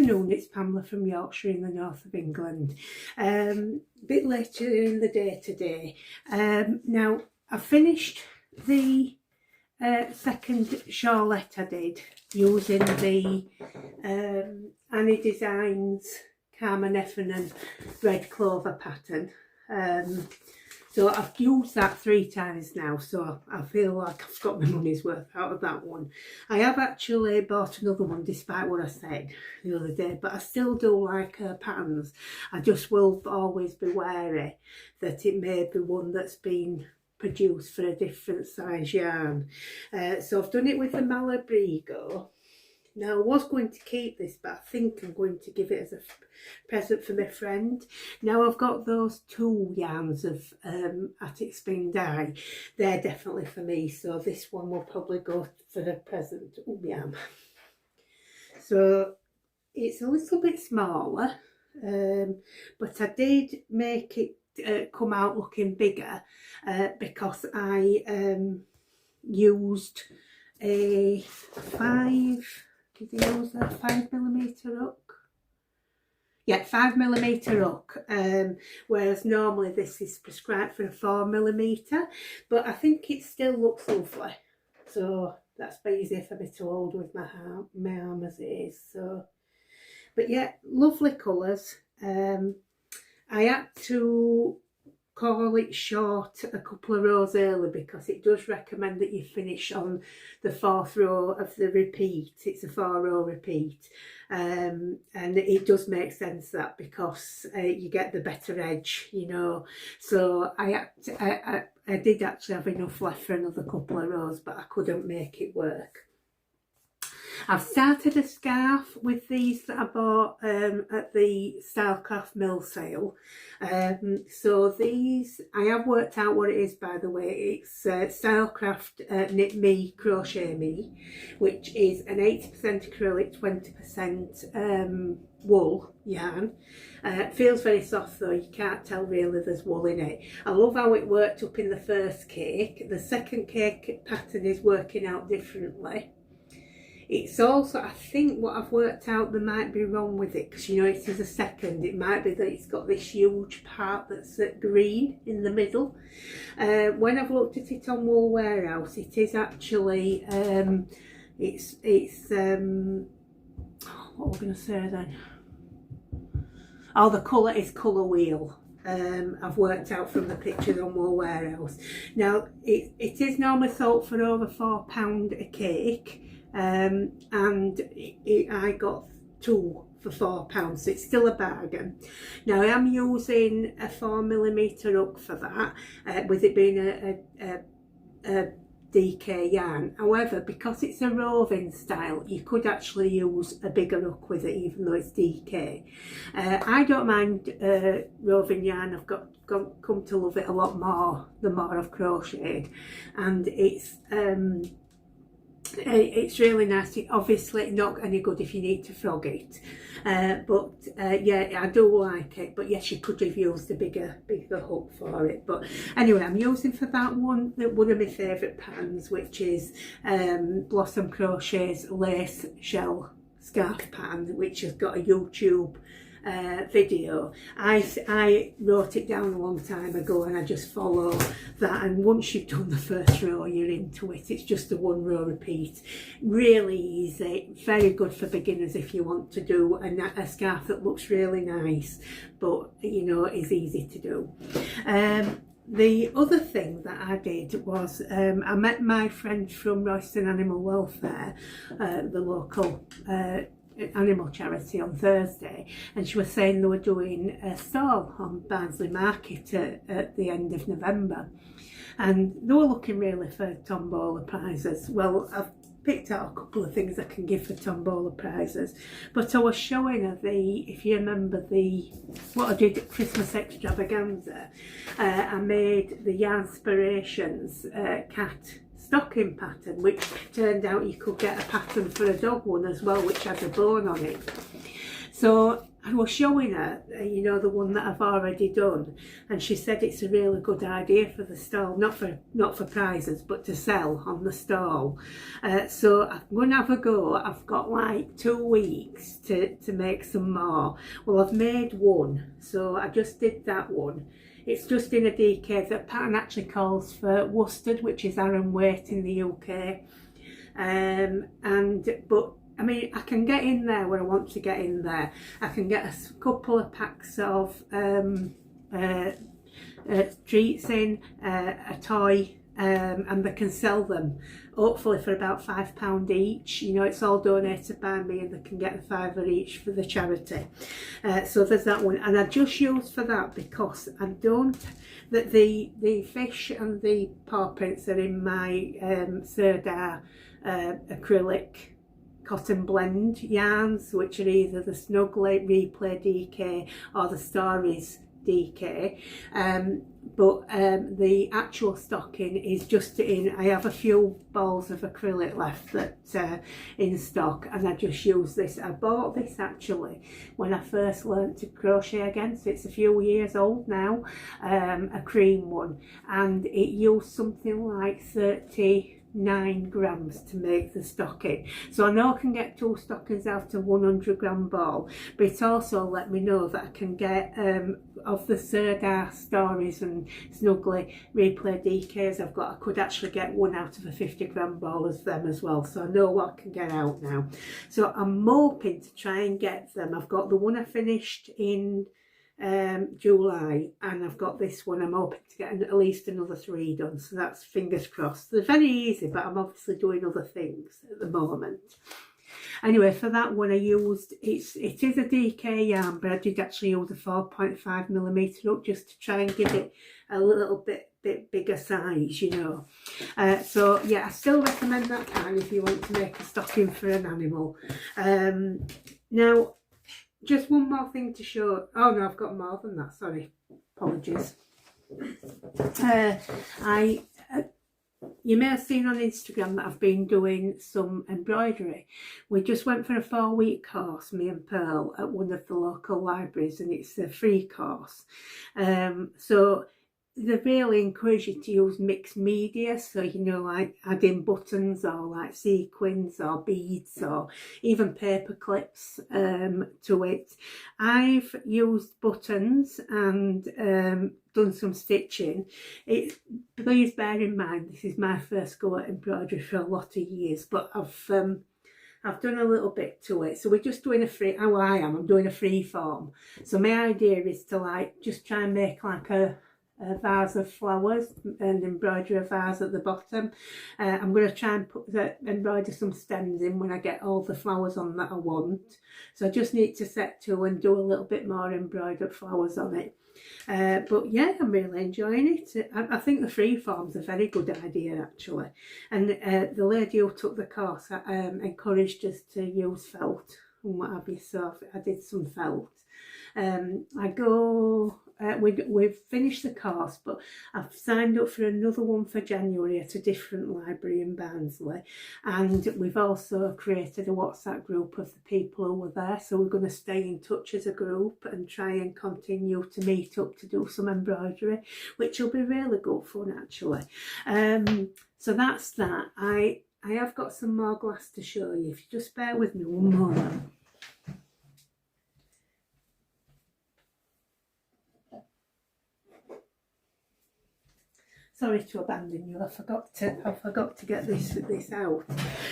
afternoon, it's Pamela from Yorkshire in the north of England. Bit later in the day today. Now, I finished the second shawlette I did using the Annie Designs Carmen Effingham red clover pattern. So I've used that 3 times now, so I feel like I've got my money's worth out of that one. I have actually bought another one despite what I said the other day, but I still do like her patterns. I just will always be wary that it may be one that's been produced for a different size yarn. So I've done it with the Malabrigo. Now I was going to keep this, but I think I'm going to give it as a present for my friend. Now I've got those 2 yarns of Attic Spring Dye. They're definitely for me, so this one will probably go for the present. Oh, yam. So it's a little bit smaller, but I did make it come out looking bigger because I used a 5... Did you use a 5mm hook? Yeah, 5mm hook, whereas normally this is prescribed for a 4mm, but I think it still looks lovely. So that's easier for me to hold with my arm as it is. So, but yeah, lovely colours. I had to call it short a couple of rows early because it does recommend that you finish on the 4th row of the repeat. It's a 4-row repeat, and it does make sense that because you get the better edge, you know. So I did actually have enough left for another couple of rows, but I couldn't make it work. I've started a scarf with these that I bought at the Stylecraft Mill sale. So these, I have worked out what it is, by the way. It's Stylecraft Knit Me, Crochet Me, which is an 80% acrylic, 20% wool yarn. It feels very soft though, you can't tell really there's wool in it. I love how it worked up in the first cake. The second cake pattern is working out differently. It's also, I think what I've worked out, there might be wrong with it, because you know it is a second, it might be that it's got this huge part that's green in the middle. When I've looked at it on Wool Warehouse, it is actually, it's what we're going to say then? Oh, the colour is colour wheel. I've worked out from the pictures on Wool Warehouse. Now, it is normally sold for over £4 a cake. And I got 2 for £4, so it's still a bargain. Now I am using a 4mm hook for that, with it being a DK yarn. However, because it's a roving style, you could actually use a bigger hook with it, even though it's DK. I don't mind roving yarn. I've come to love it a lot more the more I've crocheted, and it's really nice. Obviously not any good if you need to frog it, but yeah, I do like it. But yes, you could have used a bigger hook for it. But anyway, I'm using for that one of my favourite patterns, which is Blossom Crochet's lace shell scarf pattern, which has got a YouTube video. I wrote it down a long time ago, and I just follow that, and once you've done the first row you're into it. It's just a 1-row repeat, really easy, very good for beginners if you want to do a scarf that looks really nice but you know is easy to do. The other thing that I did was I met my friend from Royston Animal Welfare, the local animal charity, on Thursday, and she was saying they were doing a stall on Barnsley Market at the end of November, and they were looking really for tombola prizes. Well, I've picked out a couple of things I can give for tombola prizes, but I was showing her if you remember what I did at Christmas extravaganza. I made the Yarnspirations cat stocking pattern, which turned out you could get a pattern for a dog one as well, which has a bone on it. So I was showing her, you know, the one that I've already done, and she said it's a really good idea for the stall, not for prizes, but to sell on the stall. So I'm going to have a go. I've got like 2 weeks to make some more. Well, I've made one, so I just did that one. It's just in a DK. The pattern actually calls for worsted, which is Aran weight in the UK. But I mean, I can get in there where I want to get in there. I can get a couple of packs of treats in, a toy, and they can sell them, hopefully for about £5 each. You know, it's all donated by me, and they can get a £5 each for the charity. So there's that one, and I just use for that because I don't, that the fish and the paw prints are in my Serdar acrylic cotton blend yarns, which are either the Snugly Replay DK or the Stories DK, but the actual stocking is just in, I have a few balls of acrylic left that in stock, and I just use this. I bought this actually when I first learnt to crochet again, so it's a few years old now, a cream one, and it used something like 39 grams to make the stocking. So I know I can get 2 stockings out of 100 gram ball, but it also let me know that I can get of the Serdar Stories and Snugly Replay DKs I've got, I could actually get one out of a 50 gram ball as them as well. So I know what I can get out now. So I'm hoping to try and get them. I've got the one I finished in July, and I've got this one. I'm hoping to get at least another 3 done, so that's fingers crossed. They're very easy, but I'm obviously doing other things at the moment. Anyway, for that one I used, it is a DK yarn, but I did actually use a 4.5mm hook just to try and give it a little bit bigger size, you know. So yeah, I still recommend that yarn if you want to make a stocking for an animal. Now, just one more thing to show. Oh no, I've got more than that, sorry, apologies. You may have seen on Instagram that I've been doing some embroidery. We just went for a 4-week course, me and Pearl, at one of the local libraries, and it's a free course. So they really encourage you to use mixed media, so you know, like adding buttons or like sequins or beads or even paper clips to it. I've used buttons and done some stitching. Please bear in mind this is my first go at embroidery for a lot of years, but I've done a little bit to it. So we're just doing a free, how I'm doing a free form. So my idea is to like just try and make like a vase of flowers and embroider a vase at the bottom. I'm going to try and embroider some stems in when I get all the flowers on that I want. So I just need to set to and do a little bit more embroidered flowers on it. But yeah, I'm really enjoying it. I think the free form's a very good idea actually, and the lady who took the course encouraged us to use felt and what have you, so I did some felt. We've finished the course, but I've signed up for another one for January at a different library in Barnsley, and we've also created a WhatsApp group of the people who were there, so we're going to stay in touch as a group and try and continue to meet up to do some embroidery, which will be really good fun actually. So that's that. I have got some more glass to show you, if you just bear with me one moment. Sorry to abandon you, I forgot to get this out.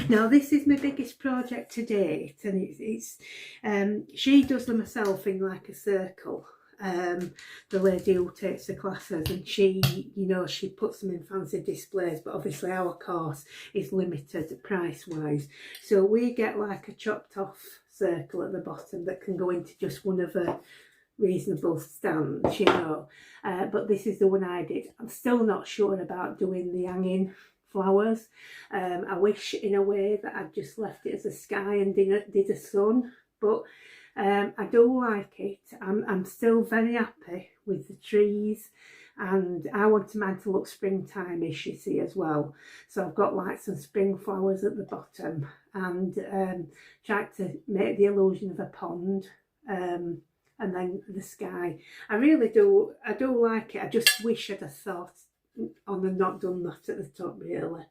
Now this is my biggest project to date, and it's she does them herself in like a circle. The lady who takes the classes, and she, you know, she puts them in fancy displays, but obviously our course is limited price wise, so we get like a chopped off circle at the bottom that can go into just one of her reasonable stands, you know. But this is the one I did. I'm still not sure about doing the hanging flowers. I wish in a way that I'd just left it as a sky and did a sun, but I do like it. I'm still very happy with the trees, and I want mine to look springtime-ish, you see, as well. So I've got like some spring flowers at the bottom, and tried to make the illusion of a pond and then the sky. I really do, I do like it. I just wish I'd have thought on and not done that at the top really.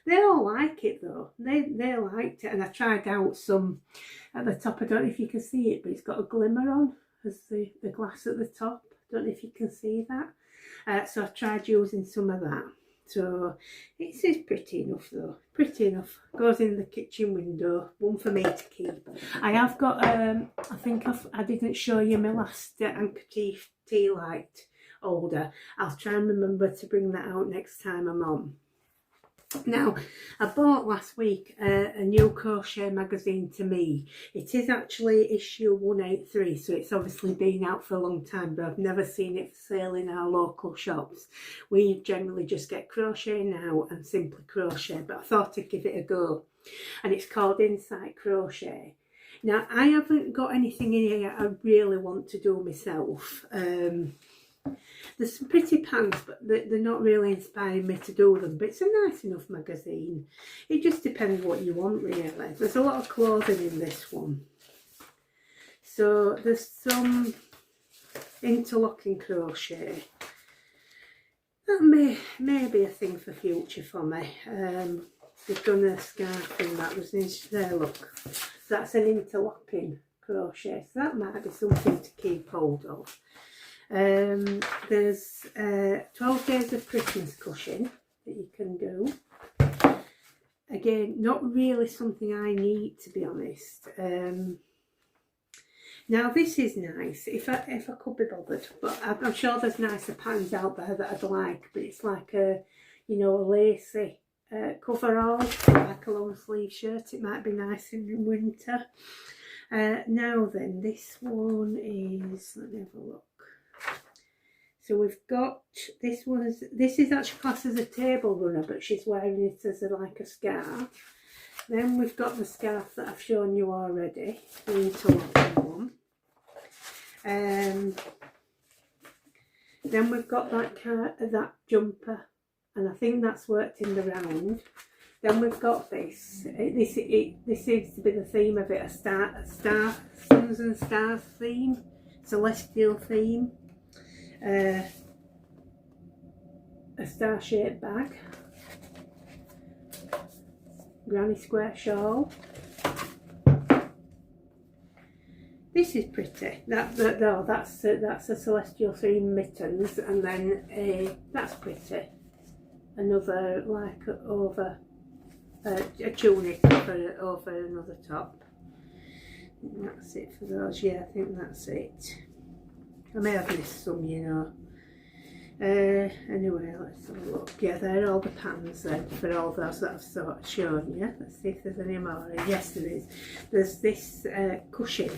They all like it though, they liked it, and I tried out some at the top. I don't know if you can see it, but it's got a glimmer on as the glass at the top. I don't know if you can see that. So I tried using some of that. So it's pretty enough though, pretty enough. Goes in the kitchen window, one for me to keep. I have got, I think I didn't show you my last handkerchief tea light holder. I'll try and remember to bring that out next time I'm on. Now, I bought last week a new crochet magazine to me. It is actually issue 183, so it's obviously been out for a long time, but I've never seen it for sale in our local shops. We generally just get Crochet Now and Simply Crochet, but I thought I'd give it a go. And it's called Inside Crochet. Now, I haven't got anything in here I really want to do myself. There's some pretty pants, but they're not really inspiring me to do them. But it's a nice enough magazine. It just depends what you want, really. There's a lot of clothing in this one. So there's some interlocking crochet. That may be a thing for future for me. We've done a scarf in that was there, look. That's an interlocking crochet. So that might be something to keep hold of. There's 12 days of Christmas cushion that you can do. Again, not really something I need, to be honest. Now this is nice if I could be bothered, but I'm sure there's nicer patterns out there that I'd like. But it's like a, you know, a lacy coverall, like a long sleeve shirt. It might be nice in winter. Now then, this one is, let me have a look. So we've got this one. This is actually classed as a table runner, but she's wearing it as like a scarf. Then we've got the scarf that I've shown you already, the interlocking one. Then we've got that jumper, and I think that's worked in the round. Then we've got this. This seems to be the theme of it, a suns and stars theme, celestial theme. A star-shaped bag, granny square shawl. This is pretty. That's a celestial theme mittens, and then that's pretty. Another like over a tunic over another top. And that's it for those. Yeah, I think that's it. I may have missed some, you know. Anyway, let's have a look. Yeah, they're all the patterns then for all those that I've sort of shown you. Let's see if there's any more. Yes, there is. There's this cushion,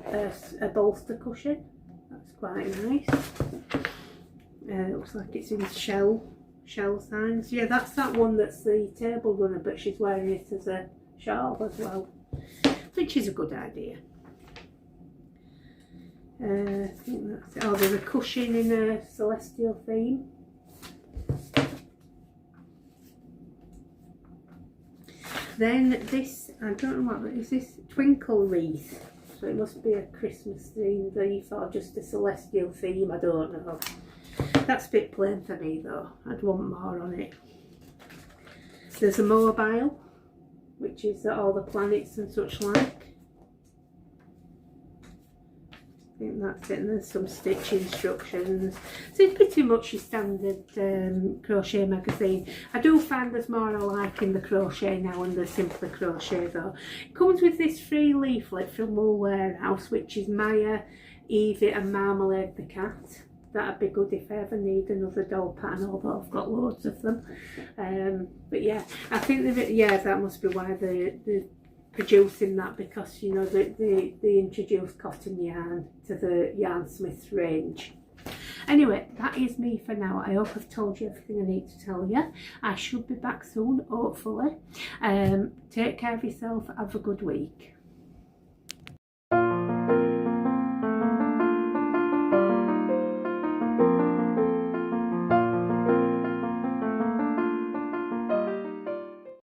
a bolster cushion. That's quite nice. Looks like it's in shell signs. Yeah, that's that one that's the table runner, but she's wearing it as a shawl as well, which is a good idea. I think that's it. Oh, there's a cushion in a celestial theme. Then this, I don't know what is this, twinkle wreath. So it must be a Christmas themed wreath or just a celestial theme, I don't know. That's a bit plain for me though, I'd want more on it. There's a mobile, which is all the planets and such like. I think that's it, and there's some stitch instructions. So it's pretty much your standard crochet magazine. I do find there's more I like in the Crochet Now and the Simply Crochet though. It comes with this free leaflet from Wool Warehouse, which is Maya, Evie and Marmalade the cat. That'd be good if I ever need another doll pattern, although I've got loads of them. But yeah, I think that must be why they're producing that, because you know they introduced cotton yarn to the Yarn Smiths range. Anyway, that is me for now. I hope I've told you everything I need to tell you. I should be back soon, hopefully. Take care of yourself. Have a good week.